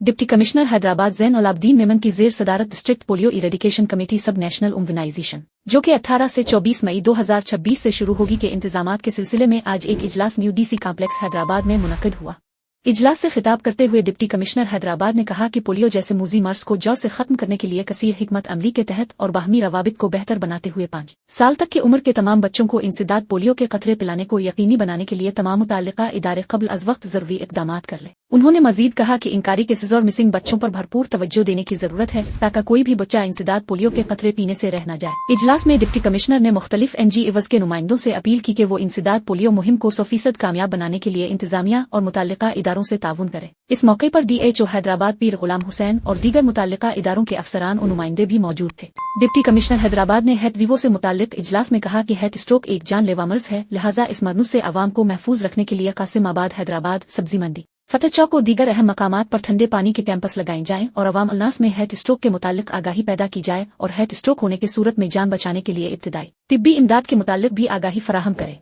Deputy commissioner Hyderabad ज़ैन उल आबदीन मेमन की ज़ेर सदारत डिस्ट्रिक्ट पोलियो इरेडिकेशन कमेटी सब नेशनल इम्यूनाइजेशन जो कि 18 से 24 मई 2026 से शुरू होगी के इंतजामात के सिलसिले में आज एक इजलास न्यू डीसी कॉम्प्लेक्स हैदराबाद में मुनक्किद हुआ। इजलास से खिताब करते हुए डिप्टी कमिश्नर हैदराबाद ने कहा कि पोलियो जैसे मूजी मर्ज को जड़ से खत्म करने के लिए कसीर हिकमत अमली के तहत और बाहमी रवाबित को बेहतर बनाते हुए 5 साल तक की उम्र के तमाम बच्चों को इंसदाद पोलियो के खतरे पिलाने को यकीनी बनाने के लिए तमाम मुताल्लिका इदारे कब्ल अज वक्त जरूरी इकदामात कर ले। उन्होंने मजीद कहा कि इंकारी केसेज और मिसिंग बच्चों पर भरपूर तवज्जो देने की जरूरत है ताकि कोई भी बच्चा इंसदाद पोलियो के खतरे पीने से रह न जाए। इजलास में डिप्टी कमिश्नर ने मुख्तलिफ NGOs के नुमाइंदों से अपील की कि वो इंसदाद पोलियो मुहिम को 100% कामयाब बनाने के लिए इंतजामिया और मुताल्लिका इदारों से ताउन करें। इस मौके पर DHO हैदराबाद पीर गुलाम हुसैन और दीगर मुताल्लिका इदारों के अफसरान और नुमाइंदे भी मौजूद थे। डिप्टी कमिश्नर हैदराबाद ने हेट वीवो से मुताल्लिक इजलास में कहा कि हेट स्ट्रोक एक जानलेवा मर्ज है, लिहाजा इस मरज से आवाम को महफूज रखने के लिए कासिमाबाद, हैदराबाद, सब्जी मंडी, फतेह चौक और दीगर अहम मकामात पर ठंडे पानी के कैंपस लगाए जाएं और अवाम अल्नास में हेट स्ट्रोक के मुताल्लिक आगाही पैदा की जाए और हेट स्ट्रोक होने की सूरत में जान बचाने के लिए इब्तिदाई तिब्बी इमदाद के मुताल्लिक भी आगाही फराहम करे।